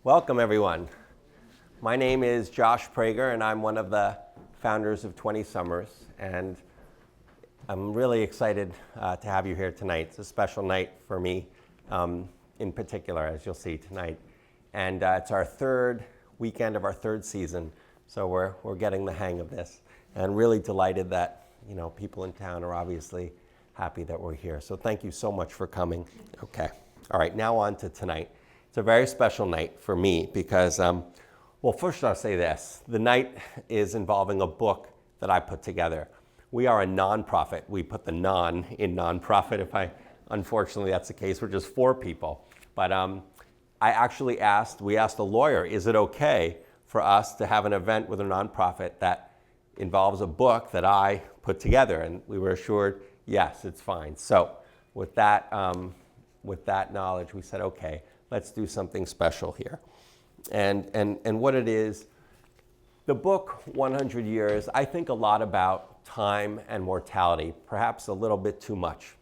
Welcome, everyone. My name is Josh Prager, and I'm one of the founders of 20 Summers. And I'm really excited to have you here tonight. It's a special night for me in particular, as you'll see tonight. And it's our third weekend of our third season, so we're getting the hang of this. And really delighted that people in town are obviously happy that we're here. So thank you so much for coming. Okay. All right, now on to tonight. It's a very special night for me because, well, first I'll say this. The night is involving a book that I put together. We are a nonprofit. We put the non in nonprofit. Unfortunately, that's the case. We're just 4 people. But we asked a lawyer, is it okay for us to have an event with a nonprofit that involves a book that I put together? And we were assured, yes, it's fine. So with that knowledge, we said, okay, let's do something special here. And what it is, the book, 100 Years, I think a lot about time and mortality, perhaps a little bit too much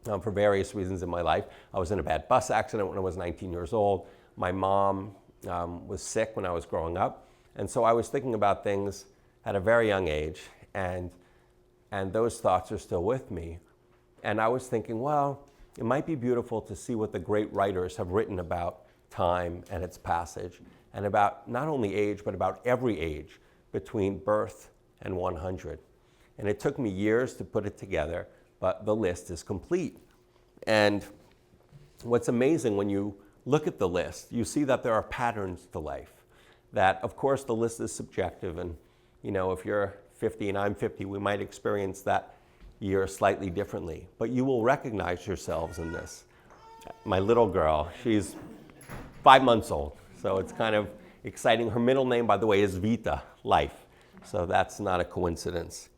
for various reasons in my life. I was in a bad bus accident when I was 19 years old. My mom was sick when I was growing up. And so I was thinking about things at a very young age, and those thoughts are still with me. And I was thinking, well, it might be beautiful to see what the great writers have written about time and its passage, and about not only age, but about every age between birth and 100. And it took me years to put it together, but the list is complete. And what's amazing when you look at the list, you see that there are patterns to life. That, of course, the list is subjective, and if you're 50 and I'm 50, we might experience that year slightly differently, but you will recognize yourselves in this. My little girl, she's 5 months old, so it's kind of exciting. Her middle name, by the way, is Vita, life, so that's not a coincidence.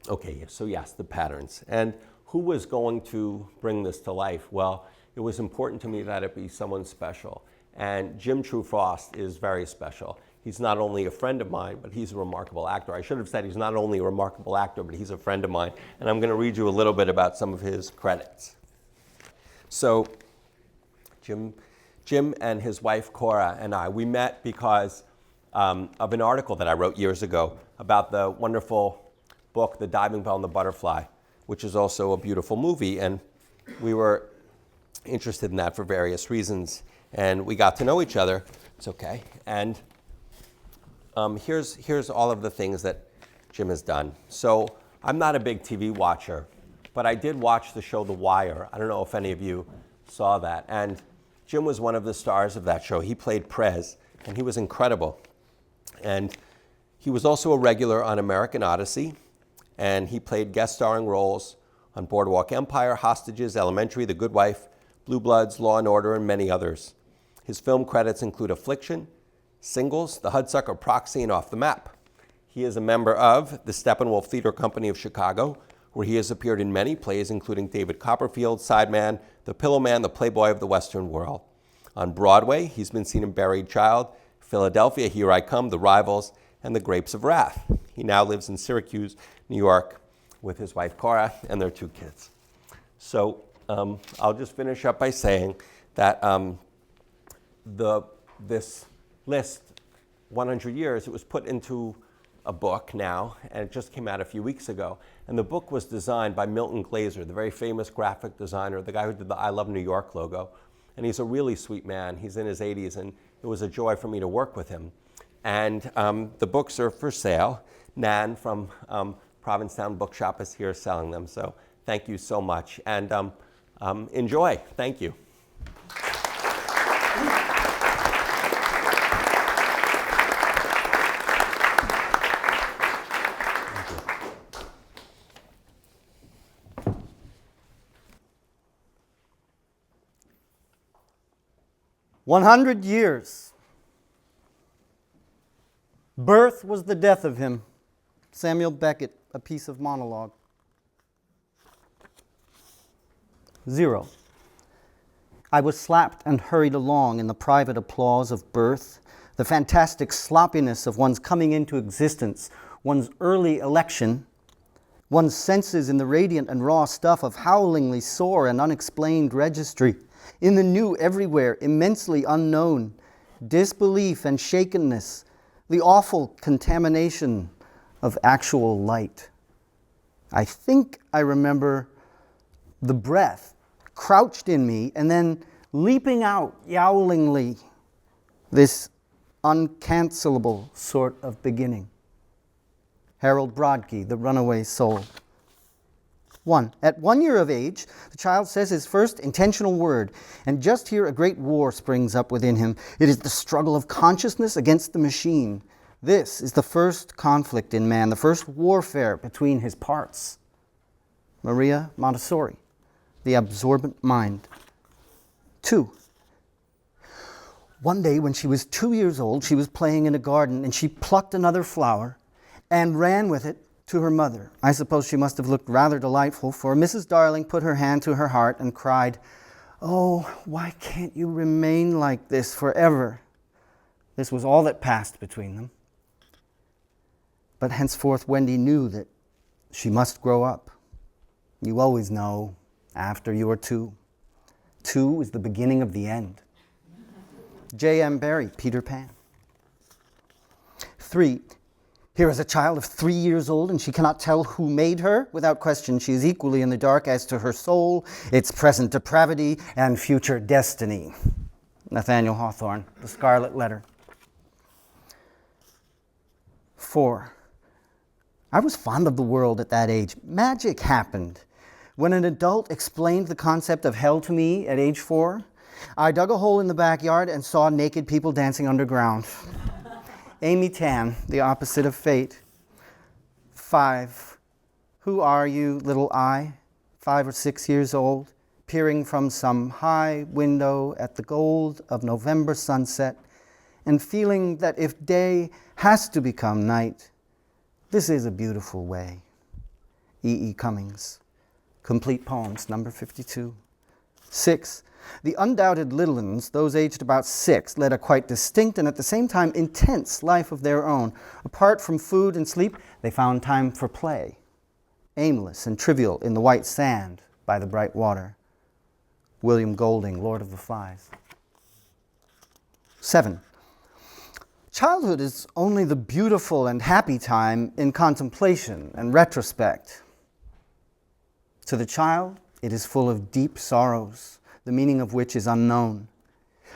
Okay, so yes, the patterns. And who was going to bring this to life? Well, it was important to me that it be someone special, and Jim True Frost is very special. He's not only a friend of mine, but he's a remarkable actor. I should have said he's not only a remarkable actor, but he's a friend of mine. And I'm going to read you a little bit about some of his credits. So Jim and his wife, Cora, and we met because of an article that I wrote years ago about the wonderful book, The Diving Bell and the Butterfly, which is also a beautiful movie. And we were interested in that for various reasons. And we got to know each other. It's okay. And here's all of the things that Jim has done. So I'm not a big TV watcher, but I did watch the show The Wire. I don't know if any of you saw that. And Jim was one of the stars of that show. He played Prez, and he was incredible. And he was also a regular on American Odyssey, and he played guest starring roles on Boardwalk Empire, Hostages, Elementary, The Good Wife, Blue Bloods, Law and Order, and many others. His film credits include Affliction, Singles, The Hudsucker Proxy, and Off the Map. He is a member of the Steppenwolf Theater Company of Chicago, where he has appeared in many plays, including David Copperfield, Sideman, The Pillowman, The Playboy of the Western World. On Broadway, he's been seen in Buried Child, Philadelphia, Here I Come, The Rivals, and The Grapes of Wrath. He now lives in Syracuse, New York, with his wife Cora and their 2 kids. So I'll just finish up by saying that this list, 100 Years, it was put into a book now, and it just came out a few weeks ago. And the book was designed by Milton Glaser, the very famous graphic designer, the guy who did the I Love New York logo. And he's a really sweet man. He's in his 80s, and it was a joy for me to work with him. And the books are for sale. Nan from Provincetown Bookshop is here selling them. So thank you so much. And enjoy. Thank you. 100 years. Birth was the death of him. Samuel Beckett, A Piece of Monologue. 0. I was slapped and hurried along in the private applause of birth, the fantastic sloppiness of one's coming into existence, one's early election, one's senses in the radiant and raw stuff of howlingly sore and unexplained registry, in the new everywhere, immensely unknown, disbelief and shakenness, the awful contamination of actual light. I think I remember the breath crouched in me and then leaping out yowlingly, this uncancelable sort of beginning. Harold Brodkey, The Runaway Soul. 1. At 1 year of age, the child says his first intentional word, and just here a great war springs up within him. It is the struggle of consciousness against the machine. This is the first conflict in man, the first warfare between his parts. Maria Montessori, The Absorbent Mind. 2. One day when she was 2 years old, she was playing in a garden and she plucked another flower and ran with it to her mother. I suppose she must have looked rather delightful, for Mrs. Darling put her hand to her heart and cried, "Oh, why can't you remain like this forever?" This was all that passed between them. But henceforth Wendy knew that she must grow up. You always know after you are 2. 2 is the beginning of the end. J.M. Barrie, Peter Pan. 3. Here is a child of 3 years old, and she cannot tell who made her. Without question, she is equally in the dark as to her soul, its present depravity, and future destiny. Nathaniel Hawthorne, The Scarlet Letter. 4. I was fond of the world at that age. Magic happened. When an adult explained the concept of hell to me at age 4, I dug a hole in the backyard and saw naked people dancing underground. Amy Tan, The Opposite of Fate. 5. Who are you, little I, 5 or 6 years old, peering from some high window at the gold of November sunset and feeling that if day has to become night, this is a beautiful way. E. E. Cummings, Complete Poems, number 52. 6. The undoubted little uns, those aged about 6, led a quite distinct and at the same time intense life of their own. Apart from food and sleep, they found time for play, aimless and trivial in the white sand by the bright water. William Golding, Lord of the Flies. 7. Childhood is only the beautiful and happy time in contemplation and retrospect. To the child, it is full of deep sorrows, the meaning of which is unknown.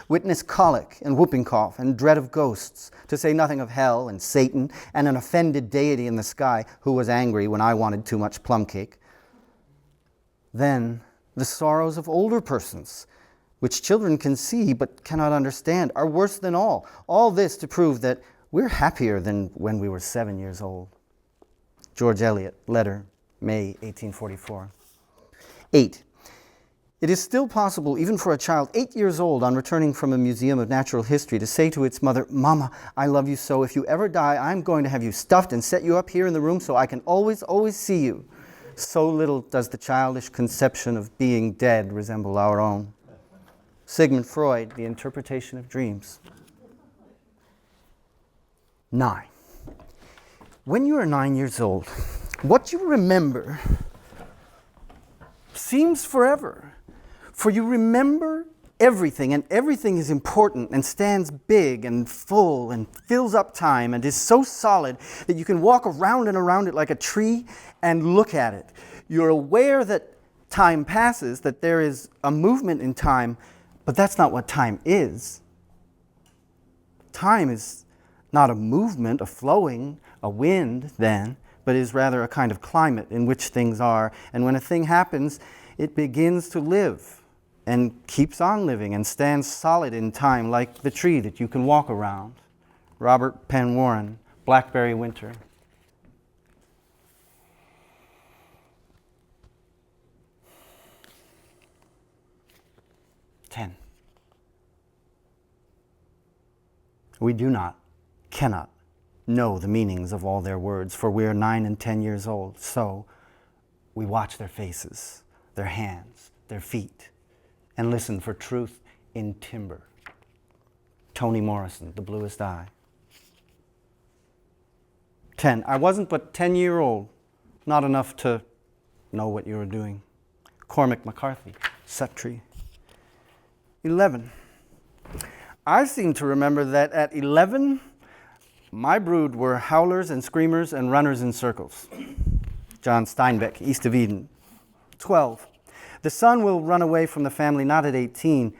Witness colic and whooping cough and dread of ghosts, to say nothing of hell and Satan and an offended deity in the sky who was angry when I wanted too much plum cake. Then the sorrows of older persons, which children can see but cannot understand, are worse than all. All this to prove that we're happier than when we were 7 years old. George Eliot, Letter, May 1844. 8. It is still possible, even for a child 8 years old on returning from a museum of natural history, to say to its mother, "Mama, I love you so. If you ever die, I'm going to have you stuffed and set you up here in the room so I can always, always see you." So little does the childish conception of being dead resemble our own. Sigmund Freud, The Interpretation of Dreams. 9. When you are 9 years old, what you remember seems forever. For you remember everything, and everything is important and stands big and full and fills up time and is so solid that you can walk around and around it like a tree and look at it. You're aware that time passes, that there is a movement in time, but that's not what time is. Time is not a movement, a flowing, a wind then, but is rather a kind of climate in which things are. And when a thing happens, it begins to live and keeps on living and stands solid in time like the tree that you can walk around. Robert Penn Warren, Blackberry Winter. 10. We do not, cannot know the meanings of all their words, for we are 9 and 10 years old. So we watch their faces, their hands, their feet, and listen for truth in timber. Toni Morrison, The Bluest Eye. 10. I wasn't but 10-year-old, not enough to know what you were doing. Cormac McCarthy, Century. 11. I seem to remember that at 11, my brood were howlers and screamers and runners in circles. John Steinbeck, East of Eden. 12. The son will run away from the family not at 18,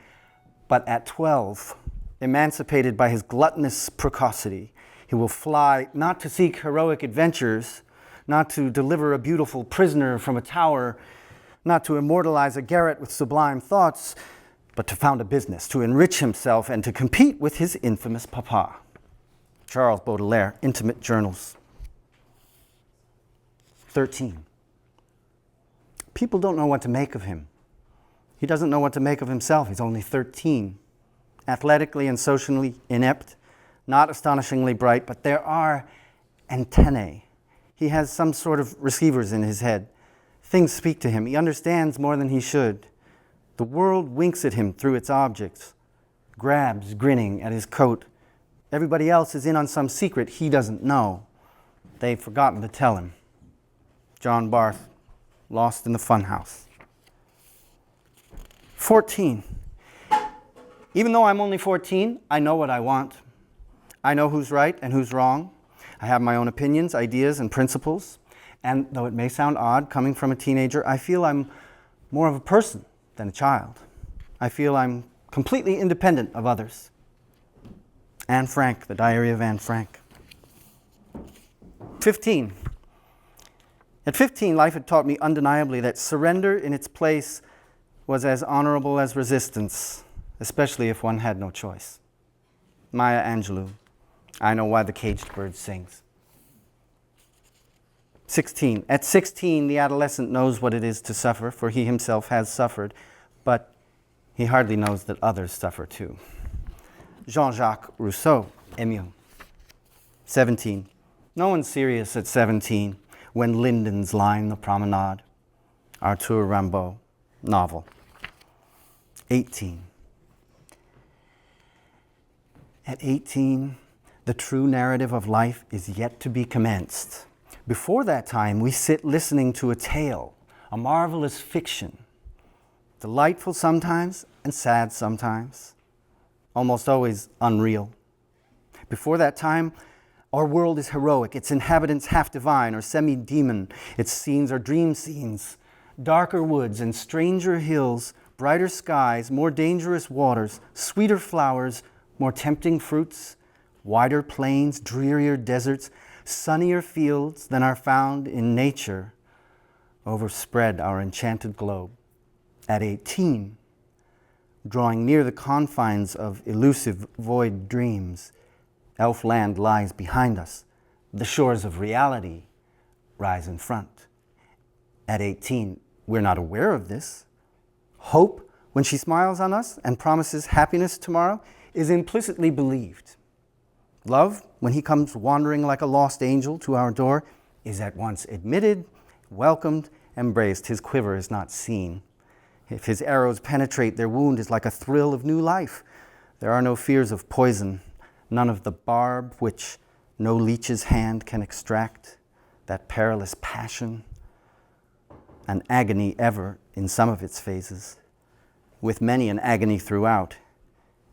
but at 12, emancipated by his gluttonous precocity. He will fly not to seek heroic adventures, not to deliver a beautiful prisoner from a tower, not to immortalize a garret with sublime thoughts, but to found a business, to enrich himself, and to compete with his infamous papa. Charles Baudelaire, Intimate Journals. 13. People don't know what to make of him. He doesn't know what to make of himself. He's only 13. Athletically and socially inept, not astonishingly bright, but there are antennae. He has some sort of receivers in his head. Things speak to him. He understands more than he should. The world winks at him through its objects, grabs, grinning, at his coat. Everybody else is in on some secret he doesn't know. They've forgotten to tell him. John Barth, Lost in the Funhouse. 14. Even though I'm only 14, I know what I want. I know who's right and who's wrong. I have my own opinions, ideas, and principles. And though it may sound odd coming from a teenager, I feel I'm more of a person than a child. I feel I'm completely independent of others. Anne Frank, The Diary of Anne Frank. 15. At 15, life had taught me undeniably that surrender in its place was as honorable as resistance, especially if one had no choice. Maya Angelou, I Know Why the Caged Bird Sings. 16. At 16, the adolescent knows what it is to suffer, for he himself has suffered, but he hardly knows that others suffer too. Jean-Jacques Rousseau, Émile. 17. No one's serious at 17 when lindens line the promenade. Arthur Rimbaud, novel. 18. At 18, the true narrative of life is yet to be commenced. Before that time, we sit listening to a tale, a marvelous fiction, delightful sometimes and sad sometimes, almost always unreal. Before that time, our world is heroic, its inhabitants half divine or semi-demon, its scenes are dream scenes, darker woods and stranger hills, brighter skies, more dangerous waters, sweeter flowers, more tempting fruits, wider plains, drearier deserts, sunnier fields than are found in nature overspread our enchanted globe. At 18, drawing near the confines of elusive void dreams, elf-land lies behind us. The shores of reality rise in front. At 18, we're not aware of this. Hope, when she smiles on us and promises happiness tomorrow, is implicitly believed. Love, when he comes wandering like a lost angel to our door, is at once admitted, welcomed, embraced. His quiver is not seen. If his arrows penetrate, their wound is like a thrill of new life. There are no fears of poison, none of the barb which no leech's hand can extract, that perilous passion, an agony ever in some of its phases, with many an agony throughout,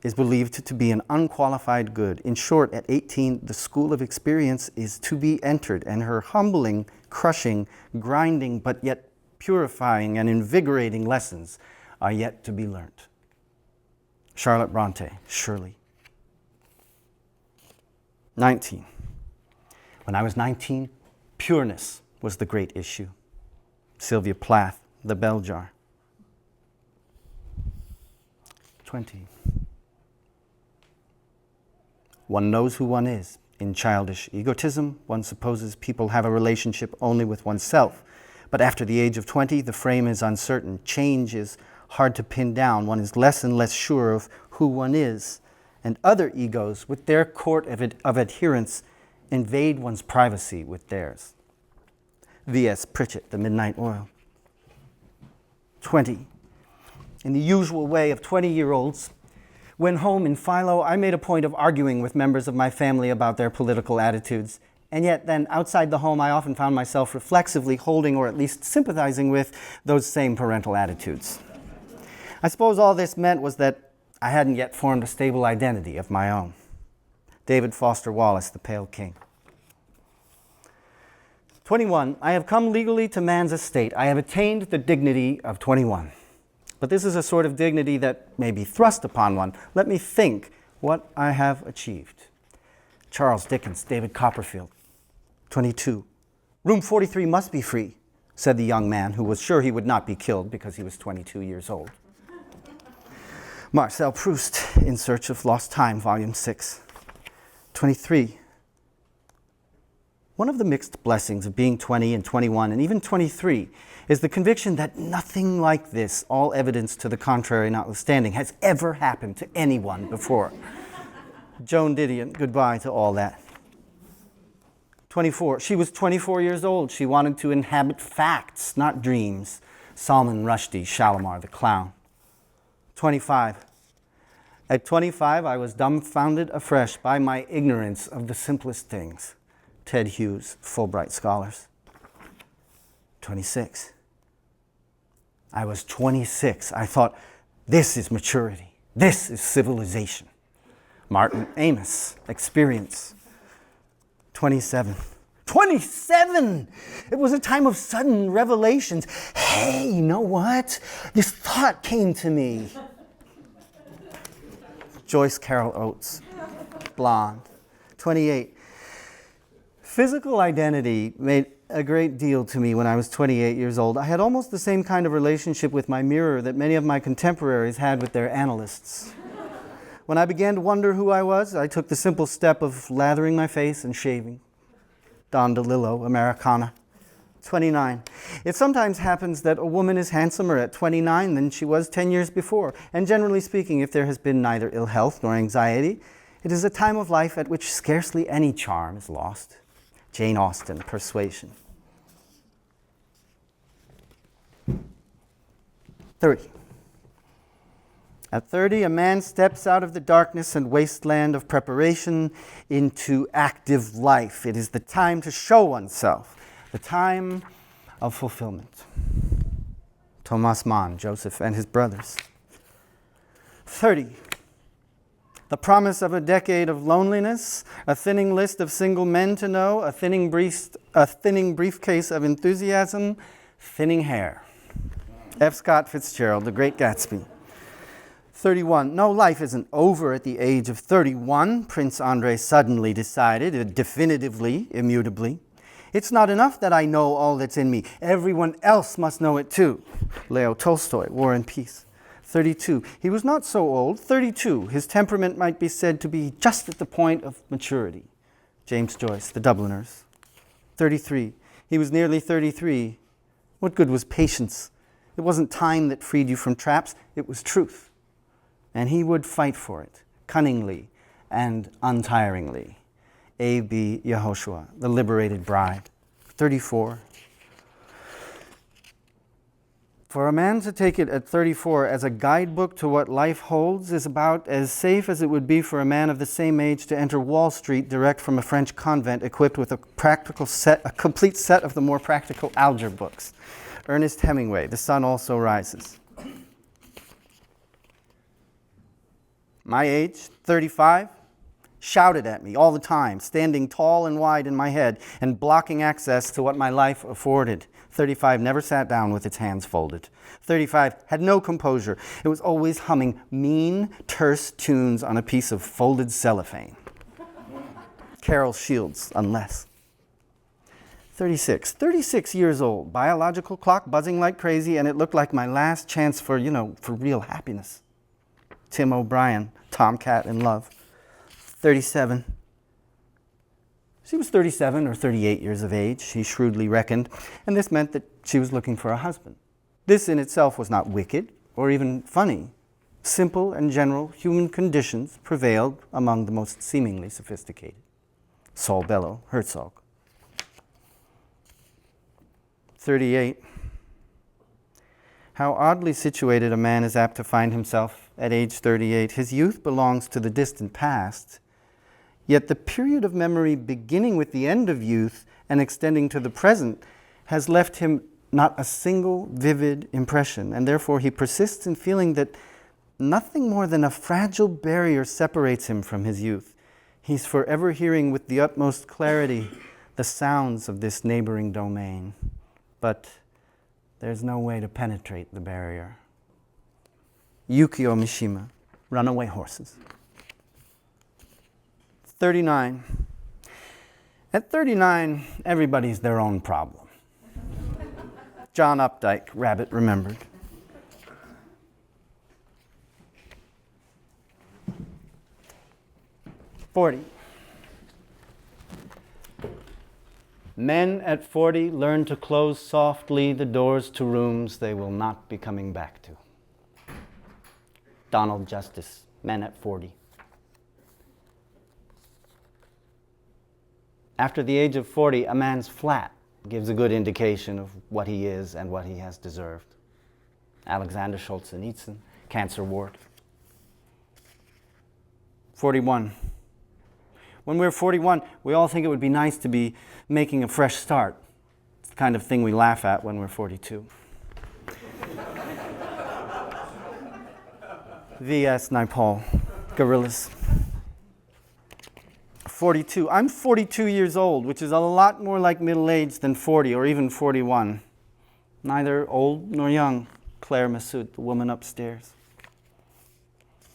is believed to be an unqualified good. In short, at 18, the school of experience is to be entered, and her humbling, crushing, grinding, but yet purifying and invigorating lessons are yet to be learnt. Charlotte Bronte, Shirley. 19. When I was 19, pureness was the great issue. Sylvia Plath, The Bell Jar. 20. One knows who one is. In childish egotism, one supposes people have a relationship only with oneself. But after the age of 20, the frame is uncertain. Change is hard to pin down. One is less and less sure of who one is. And other egos, with their court of adherents, invade one's privacy with theirs. V.S. Pritchett, The Midnight Oil. 20. In the usual way of 20-year-olds, when home in Philo, I made a point of arguing with members of my family about their political attitudes. And yet then, outside the home, I often found myself reflexively holding or at least sympathizing with those same parental attitudes. I suppose all this meant was that I hadn't yet formed a stable identity of my own. David Foster Wallace, The Pale King. 21. I have come legally to man's estate. I have attained the dignity of 21. But this is a sort of dignity that may be thrust upon one. Let me think what I have achieved. Charles Dickens, David Copperfield. 22. Room 43 must be free, said the young man who was sure he would not be killed because he was 22 years old. Marcel Proust, In Search of Lost Time, Volume 6. 23. One of the mixed blessings of being 20 and 21 and even 23 is the conviction that nothing like this, all evidence to the contrary notwithstanding, has ever happened to anyone before. Joan Didion, goodbye to all that. 24. She was 24 years old. She wanted to inhabit facts, not dreams. Salman Rushdie, Shalimar the Clown. 25. At 25, I was dumbfounded afresh by my ignorance of the simplest things. Ted Hughes, Fulbright Scholars. 26. I was 26. I thought, this is maturity. This is civilization. Martin Amis, Experience. 27. 27! It was a time of sudden revelations. Hey, you know what? This thought came to me. Joyce Carol Oates, Blonde. 28. Physical identity made a great deal to me when I was 28 years old. I had almost the same kind of relationship with my mirror that many of my contemporaries had with their analysts. When I began to wonder who I was, I took the simple step of lathering my face and shaving. Don DeLillo, Americana. 29. It sometimes happens that a woman is handsomer at 29 than she was 10 years before. And generally speaking, if there has been neither ill health nor anxiety, it is a time of life at which scarcely any charm is lost. Jane Austen, Persuasion. 30. At 30, a man steps out of the darkness and wasteland of preparation into active life. It is the time to show oneself, the time of fulfillment. Thomas Mann, Joseph and His Brothers. 30. The promise of a decade of loneliness, a thinning list of single men to know, a thinning briefcase of enthusiasm, thinning hair. F. Scott Fitzgerald, The Great Gatsby. 31. No, life isn't over at the age of 31, Prince Andrei suddenly decided, definitively, immutably. It's not enough that I know all that's in me. Everyone else must know it too. Leo Tolstoy, War and Peace. 32. He was not so old. 32. His temperament might be said to be just at the point of maturity. James Joyce, The Dubliners. 33. He was nearly 33. What good was patience? It wasn't time that freed you from traps. It was truth. And he would fight for it, cunningly and untiringly. A.B. Yehoshua, The Liberated Bride. 34. For a man to take it at 34 as a guidebook to what life holds is about as safe as it would be for a man of the same age to enter Wall Street direct from a French convent equipped with a complete set of the more practical algebra books. Ernest Hemingway, The Sun Also Rises. My age, 35, shouted at me all the time, standing tall and wide in my head and blocking access to what my life afforded. 35 never sat down with its hands folded. 35 had no composure. It was always humming mean, terse tunes on a piece of folded cellophane. Carol Shields, Unless. 36 years old, biological clock buzzing like crazy, and it looked like my last chance for real happiness. Tim O'Brien, Tomcat in Love. 37. She was 37 or 38 years of age, he shrewdly reckoned, and this meant that she was looking for a husband. This in itself was not wicked or even funny. Simple and general human conditions prevailed among the most seemingly sophisticated. Saul Bellow, Herzog. 38. How oddly situated a man is apt to find himself at age 38. His youth belongs to the distant past, yet the period of memory beginning with the end of youth and extending to the present has left him not a single vivid impression, and therefore he persists in feeling that nothing more than a fragile barrier separates him from his youth. He's forever hearing with the utmost clarity the sounds of this neighboring domain, but there's no way to penetrate the barrier. Yukio Mishima, Runaway Horses. 39. At 39, everybody's their own problem. John Updike, Rabbit Remembered. 40. Men at 40 learn to close softly the doors to rooms they will not be coming back to. Donald Justice, Men at 40. After the age of 40, a man's flat gives a good indication of what he is and what he has deserved. Alexander Solzhenitsyn, Cancer Ward. 41. When we're 41, we all think it would be nice to be making a fresh start. It's the kind of thing we laugh at when we're 42. V.S. Naipaul, Gorillas. 42. I'm 42 years old, which is a lot more like middle age than 40 or even 41. Neither old nor young. Claire Massoud, the woman upstairs.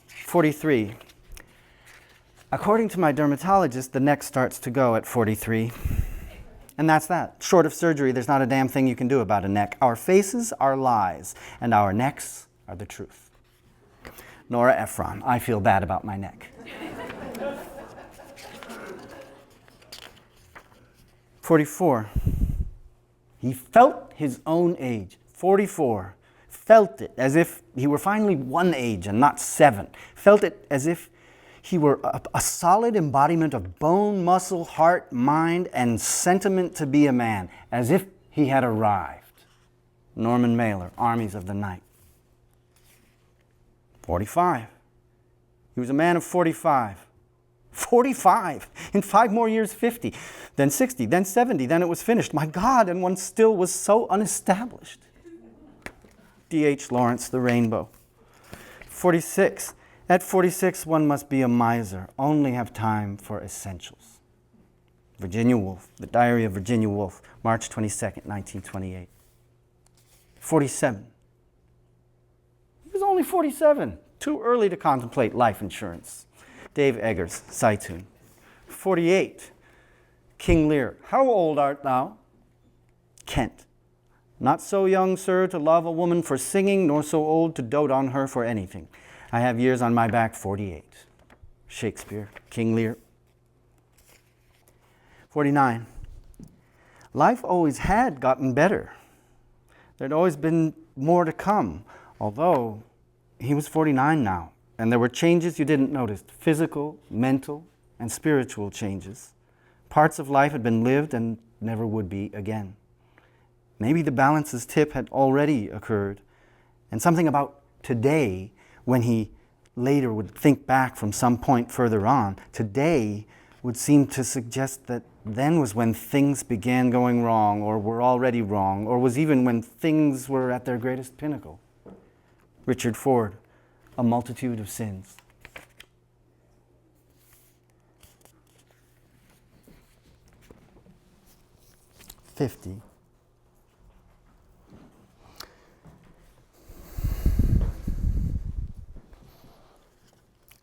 43. According to my dermatologist, the neck starts to go at 43. And that's that. Short of surgery, there's not a damn thing you can do about a neck. Our faces are lies, and our necks are the truth. Nora Ephron, I feel bad about my neck. 44. He felt his own age. 44. Felt it as if he were finally one age and not 7. Felt it as if he were a solid embodiment of bone, muscle, heart, mind, and sentiment to be a man. As if he had arrived. Norman Mailer, Armies of the Night. 45. He was a man of 45. 45! In 5 more years, 50. Then 60, then 70, then it was finished. My God, and one still was so unestablished. D.H. Lawrence, The Rainbow. 46. At 46, one must be a miser, only have time for essentials. Virginia Woolf, The Diary of Virginia Woolf, March 22nd, 1928. 47. He was only 47. Too early to contemplate life insurance. Dave Eggers, Saitun. 48. King Lear. How old art thou? Kent. Not so young, sir, to love a woman for singing, nor so old to dote on her for anything. I have years on my back, 48. Shakespeare, King Lear. 49. Life always had gotten better. There'd always been more to come, although he was 49 now. And there were changes you didn't notice, physical, mental, and spiritual changes. Parts of life had been lived and never would be again. Maybe the balance's tip had already occurred, and something about today, when he later would think back from some point further on, today would seem to suggest that then was when things began going wrong, or were already wrong, or was even when things were at their greatest pinnacle. Richard Ford, A Multitude of Sins. 50.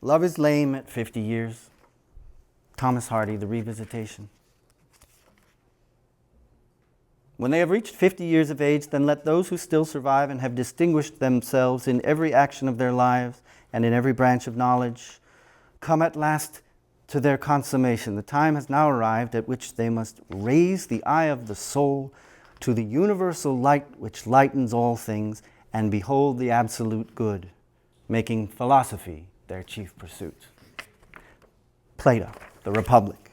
Love is lame at 50 years. Thomas Hardy, The Revisitation. When they have reached 50 years of age, then let those who still survive and have distinguished themselves in every action of their lives and in every branch of knowledge come at last to their consummation. The time has now arrived at which they must raise the eye of the soul to the universal light which lightens all things and behold the absolute good, making philosophy their chief pursuit. Plato, The Republic.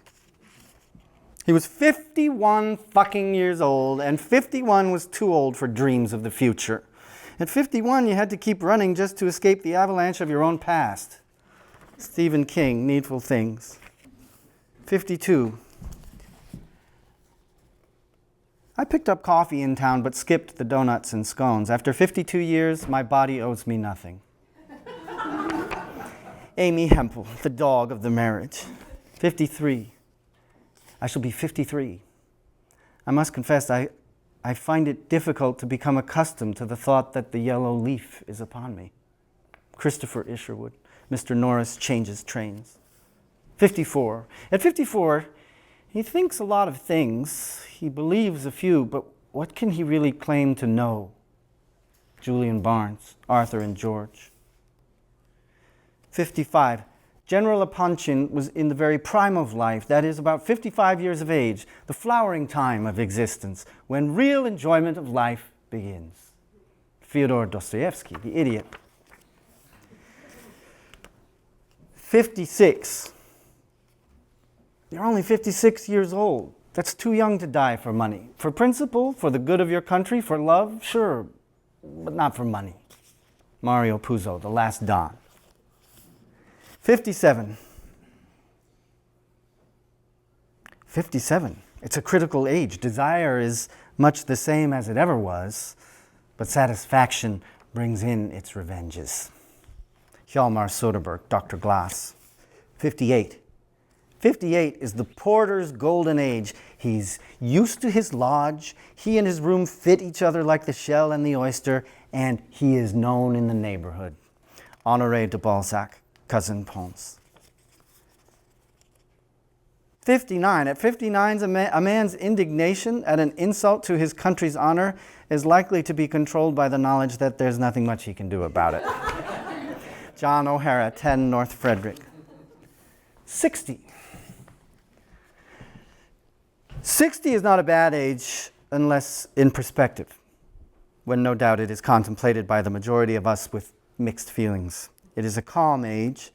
He was 51 fucking years old, and 51 was too old for dreams of the future. At 51, you had to keep running just to escape the avalanche of your own past. Stephen King, Needful Things. 52. I picked up coffee in town, but skipped the donuts and scones. After 52 years, my body owes me nothing. Amy Hempel, the dog of the marriage. 53. I shall be 53. I must confess, I find it difficult to become accustomed to the thought that the yellow leaf is upon me. Christopher Isherwood, Mr. Norris changes trains. 54. At 54, he thinks a lot of things. He believes a few, but what can he really claim to know? Julian Barnes, Arthur and George. 55. General Apanchin was in the very prime of life, that is, about 55 years of age, the flowering time of existence, when real enjoyment of life begins. Fyodor Dostoevsky, The Idiot. 56. You're only 56 years old. That's too young to die for money. For principle, for the good of your country, for love, sure, but not for money. Mario Puzo, The Last Don. 57. 57. It's a critical age. Desire is much the same as it ever was, but satisfaction brings in its revenges. Hjalmar Soderbergh, Dr. Glass. 58. 58 is the porter's golden age. He's used to his lodge. He and his room fit each other like the shell and the oyster, and he is known in the neighborhood. Honoré de Balzac, Cousin Pons. 59. At 59, a man's indignation at an insult to his country's honor is likely to be controlled by the knowledge that there's nothing much he can do about it. John O'Hara, 10 North Frederick. 60. 60 is not a bad age unless in perspective, when no doubt it is contemplated by the majority of us with mixed feelings. It is a calm age.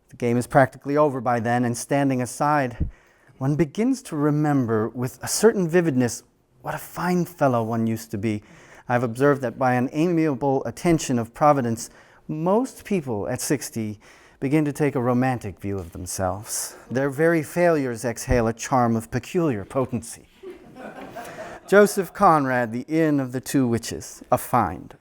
The game is practically over by then, and standing aside, one begins to remember with a certain vividness what a fine fellow one used to be. I've observed that by an amiable attention of Providence, most people at 60 begin to take a romantic view of themselves. Their very failures exhale a charm of peculiar potency. Joseph Conrad, The Inn of the Two Witches, a find.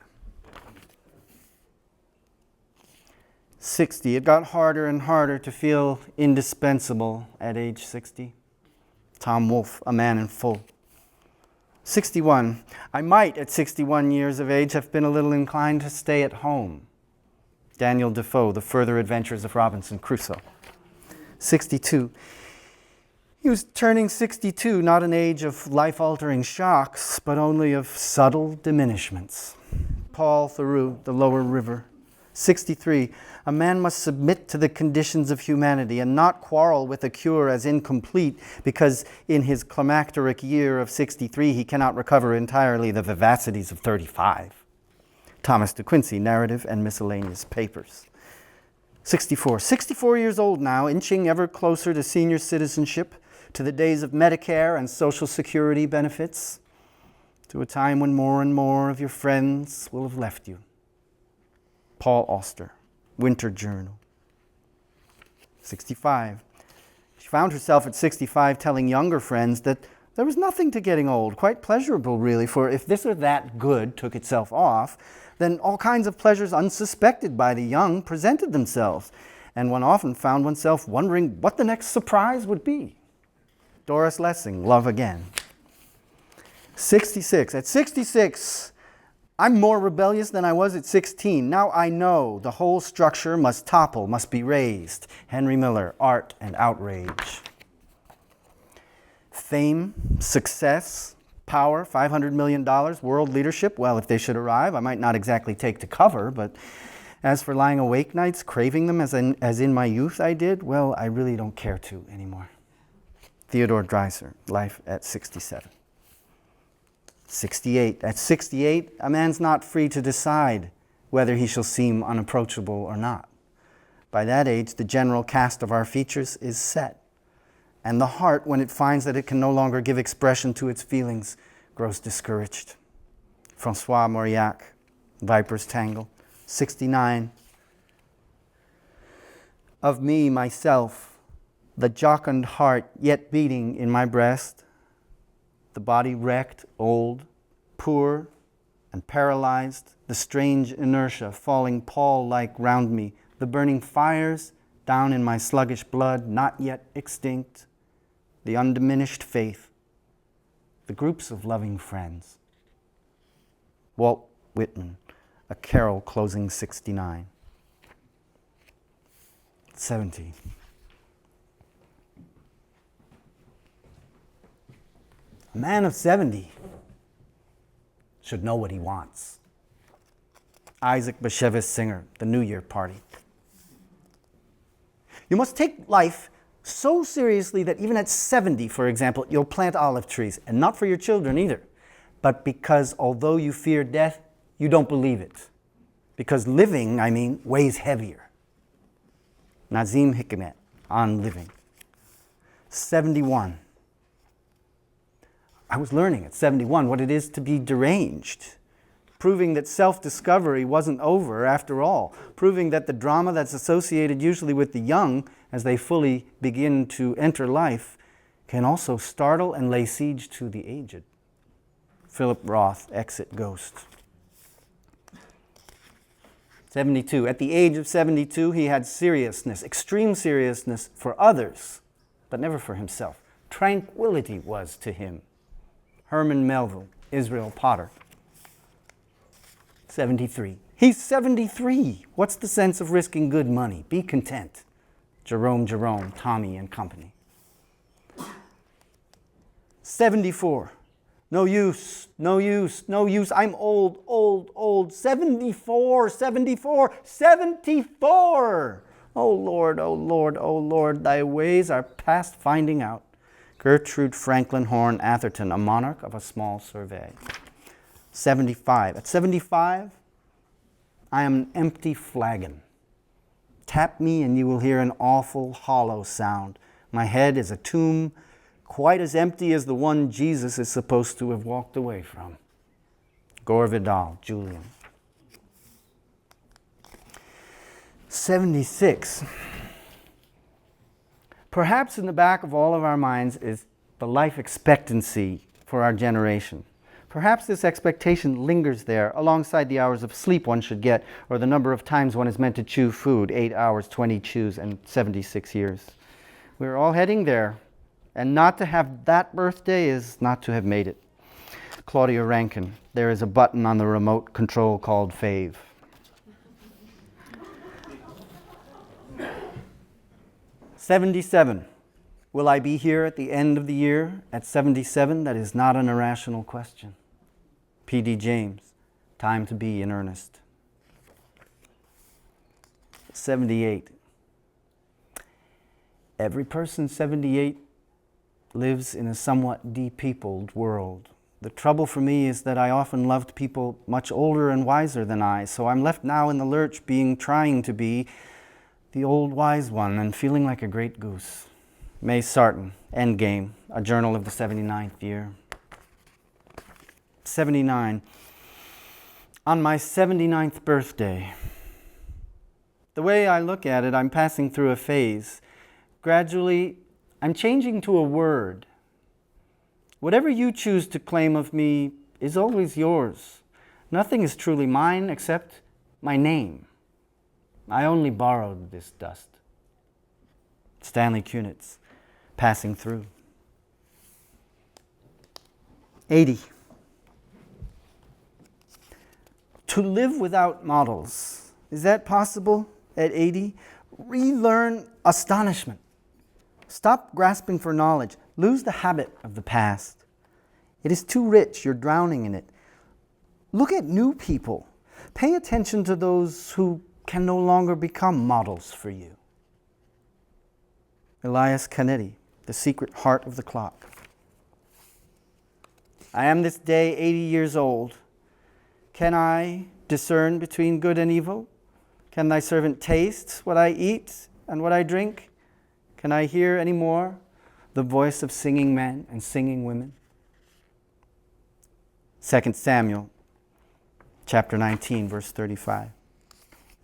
60. It got harder and harder to feel indispensable at age 60. Tom Wolfe, A Man in Full. 61. I might, at 61 years of age, have been a little inclined to stay at home. Daniel Defoe, The Further Adventures of Robinson Crusoe. 62. He was turning 62, not an age of life-altering shocks, but only of subtle diminishments. Paul Theroux, The Lower River. 63. A man must submit to the conditions of humanity and not quarrel with a cure as incomplete because in his climacteric year of 63 he cannot recover entirely the vivacities of 35. Thomas de Quincey, Narrative and Miscellaneous Papers. 64. 64 years old now, inching ever closer to senior citizenship, to the days of Medicare and Social Security benefits, to a time when more and more of your friends will have left you. Paul Auster, Winter Journal. 65. She found herself at 65 telling younger friends that there was nothing to getting old, quite pleasurable really, for if this or that good took itself off, then all kinds of pleasures unsuspected by the young presented themselves, and one often found oneself wondering what the next surprise would be. Doris Lessing, Love Again. 66. At 66, I'm more rebellious than I was at 16. Now I know the whole structure must topple, must be razed. Henry Miller, Art and Outrage. Fame, success, power, $500 million, world leadership. Well, if they should arrive, I might not exactly take to cover, but as for lying awake nights, craving them as in my youth I did, well, I really don't care to anymore. Theodore Dreiser, Life at 67. 68. At 68, a man's not free to decide whether he shall seem unapproachable or not. By that age, the general cast of our features is set. And the heart, when it finds that it can no longer give expression to its feelings, grows discouraged. Francois Mauriac, Viper's Tangle, 69. Of me, myself, the jocund heart yet beating in my breast, the body wrecked, old, poor, and paralyzed, the strange inertia falling pall-like round me, the burning fires down in my sluggish blood, not yet extinct, the undiminished faith, the groups of loving friends. Walt Whitman, A Carol Closing 69. 70. A man of 70 should know what he wants. Isaac Bashevis Singer, The New Year Party. You must take life so seriously that even at 70, for example, you'll plant olive trees, and not for your children either, but because although you fear death, you don't believe it. Because living, weighs heavier. Nazim Hikmet, On Living. 71. I was learning at 71 what it is to be deranged, proving that self-discovery wasn't over after all, proving that the drama that's associated usually with the young as they fully begin to enter life can also startle and lay siege to the aged. Philip Roth, Exit Ghost. 72. At the age of 72, he had seriousness, extreme seriousness for others, but never for himself. Tranquility was to him. Herman Melville, Israel Potter. 73. He's 73. What's the sense of risking good money? Be content. Jerome, Tommy and Company. 74. No use. I'm old. 74. Oh Lord, thy ways are past finding out. Gertrude Franklin Horn Atherton, A Monarch of a Small Survey. 75. At 75, I am an empty flagon. Tap me and you will hear an awful, hollow sound. My head is a tomb quite as empty as the one Jesus is supposed to have walked away from. Gore Vidal, Julian. 76. Perhaps in the back of all of our minds is the life expectancy for our generation. Perhaps this expectation lingers there alongside the hours of sleep one should get, or the number of times one is meant to chew food, 8 hours, 20 chews, and 76 years. We're all heading there, and not to have that birthday is not to have made it. Claudia Rankin, there is a button on the remote control called Fave. 77. Will I be here at the end of the year at 77? That is not an irrational question. P.D. James, Time to Be in Earnest. 78. Every person 78 lives in a somewhat de-peopled world. The trouble for me is that I often loved people much older and wiser than I, so I'm left now in the lurch trying to be the old wise one and feeling like a great goose. May Sarton, Endgame, A Journal of the 79th Year. 79. On my 79th birthday. The way I look at it, I'm passing through a phase. Gradually, I'm changing to a word. Whatever you choose to claim of me is always yours. Nothing is truly mine except my name. I only borrowed this dust. Stanley Kunitz, Passing Through. 80. To live without models. Is that possible at 80? Relearn astonishment. Stop grasping for knowledge. Lose the habit of the past. It is too rich. You're drowning in it. Look at new people. Pay attention to those who can no longer become models for you. Elias Canetti, The Secret Heart of the Clock. I am this day 80 years old. Can I discern between good and evil? Can thy servant taste what I eat and what I drink? Can I hear any more the voice of singing men and singing women? 2 Samuel chapter 19, verse 35.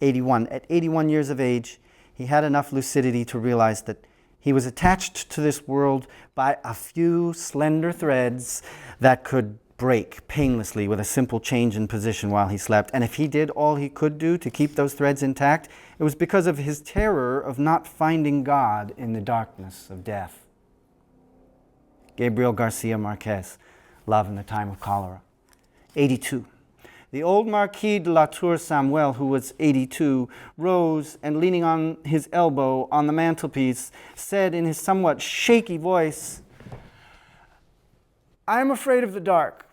81. At 81 years of age, he had enough lucidity to realize that he was attached to this world by a few slender threads that could break painlessly with a simple change in position while he slept. And if he did all he could do to keep those threads intact, it was because of his terror of not finding God in the darkness of death. Gabriel Garcia Marquez, Love in the Time of Cholera. 82. The old Marquis de la Tour Samuel, who was 82, rose and, leaning on his elbow on the mantelpiece, said in his somewhat shaky voice, "I am afraid of the dark."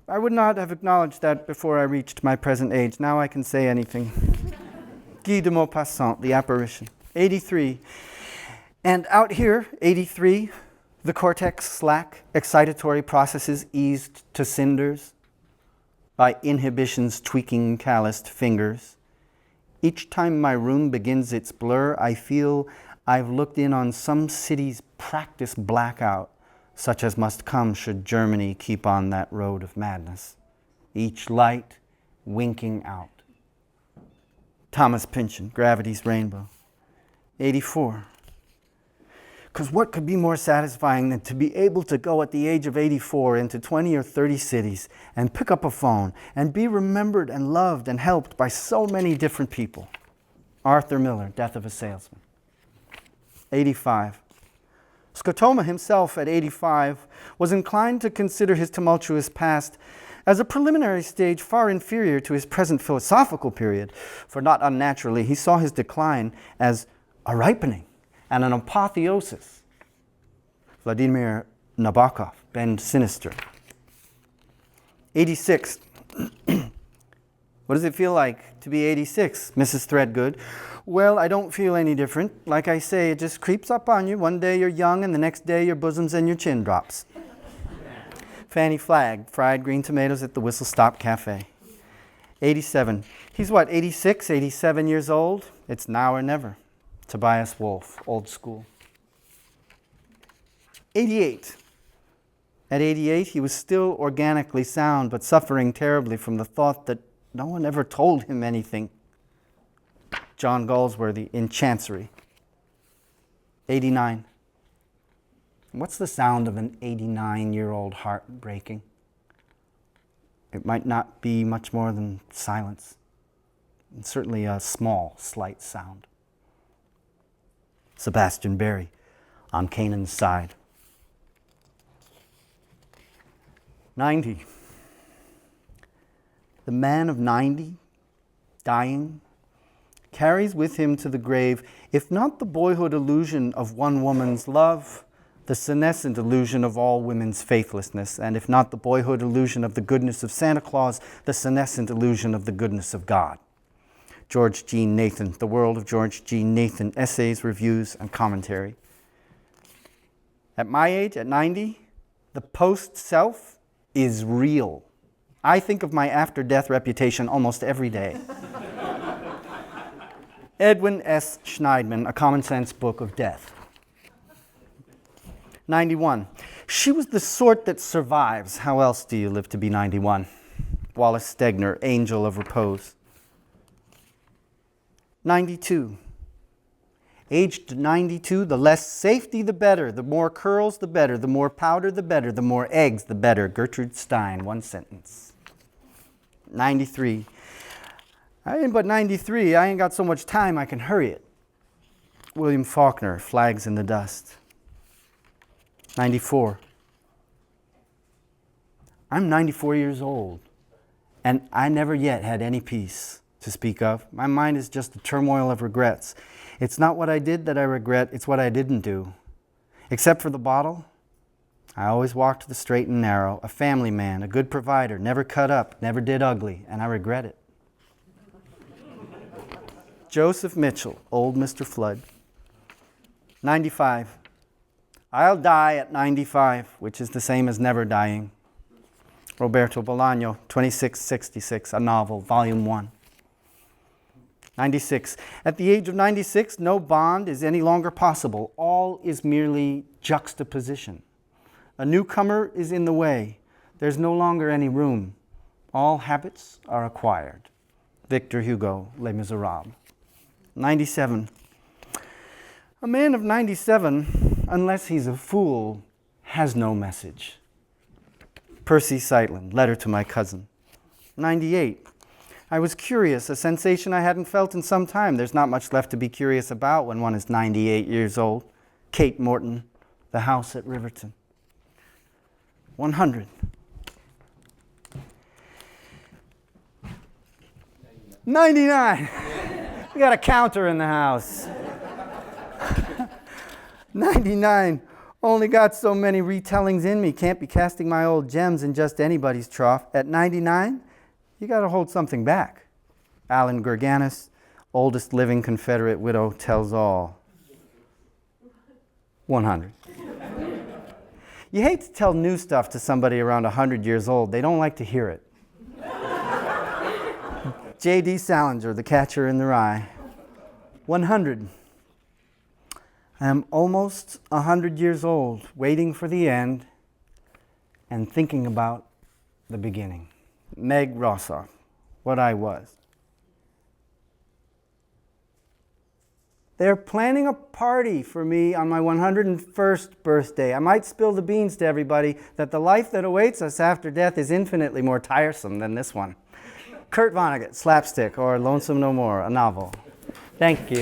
I would not have acknowledged that before I reached my present age. Now I can say anything. Guy de Maupassant, The Apparition. 83. And out here, 83, the cortex slack, excitatory processes eased to cinders by inhibitions tweaking calloused fingers. Each time my room begins its blur, I feel I've looked in on some city's practice blackout, such as must come should Germany keep on that road of madness. Each light winking out. Thomas Pynchon, Gravity's Rainbow. 84. Because what could be more satisfying than to be able to go at the age of 84 into 20 or 30 cities and pick up a phone and be remembered and loved and helped by so many different people? Arthur Miller, Death of a Salesman. 85. Scotoma himself, at 85, was inclined to consider his tumultuous past as a preliminary stage far inferior to his present philosophical period, for not unnaturally he saw his decline as a ripening and an apotheosis. Vladimir Nabokov, Bend Sinister. 86. What does it feel like to be 86, Mrs. Threadgood? Well, I don't feel any different. Like I say, it just creeps up on you. One day you're young, and the next day your bosoms and your chin drops. Fanny Flagg, Fried Green Tomatoes at the Whistle Stop Cafe. 87. He's what, 86, 87 years old? It's now or never. Tobias Wolff, Old School. 88. At 88, he was still organically sound, but suffering terribly from the thought that no one ever told him anything. John Galsworthy, in Chancery. 89. What's the sound of an 89-year-old heart breaking? It might not be much more than silence, and certainly a small, slight sound. Sebastian Barry, On Canaan's Side. 90. The man of 90, dying, carries with him to the grave, if not the boyhood illusion of one woman's love, the senescent illusion of all women's faithlessness, and if not the boyhood illusion of the goodness of Santa Claus, the senescent illusion of the goodness of God. George Jean Nathan, The World of George Jean Nathan, Essays, Reviews, and Commentary. At my age, at 90, the post-self is real. I think of my after-death reputation almost every day. Edwin S. Schneidman, A Common Sense Book of Death. 91. She was the sort that survives. How else do you live to be 91? Wallace Stegner, Angel of Repose. 92. Aged 92, the less safety the better. The more curls the better. The more powder the better. The more eggs the better. Gertrude Stein, one sentence. 93. I ain't but 93. I ain't got so much time I can hurry it. William Faulkner, Flags in the Dust. 94. I'm 94 years old, and I never yet had any peace to speak of. My mind is just a turmoil of regrets. It's not what I did that I regret, it's what I didn't do. Except for the bottle, I always walked the straight and narrow, a family man, a good provider, never cut up, never did ugly, and I regret it. Joseph Mitchell, Old Mr. Flood. 95. I'll die at 95, which is the same as never dying. Roberto Bolaño, 2666, a novel, Volume 1. 96. At the age of 96, no bond is any longer possible. All is merely juxtaposition. A newcomer is in the way. There's no longer any room. All habits are acquired. Victor Hugo, Les Miserables. 97. A man of 97, unless he's a fool, has no message. Percy Seitlin, Letter to My Cousin. 98. I was curious, a sensation I hadn't felt in some time. There's not much left to be curious about when one is 98 years old. Kate Morton, The House at Riverton. 100. 99. We got a counter in the house. 99. Only got so many retellings in me. Can't be casting my old gems in just anybody's trough. At 99, you got to hold something back. Alan Gurganis, oldest living Confederate widow, tells all. 100. You hate to tell new stuff to somebody around 100 years old. They don't like to hear it. J.D. Salinger, The Catcher in the Rye. 100. I am almost 100 years old, waiting for the end and thinking about the beginning. Meg Rossoff, What I Was. They're planning a party for me on my 101st birthday. I might spill the beans to everybody that the life that awaits us after death is infinitely more tiresome than this one. Kurt Vonnegut, Slapstick, or Lonesome No More, a novel. Thank you.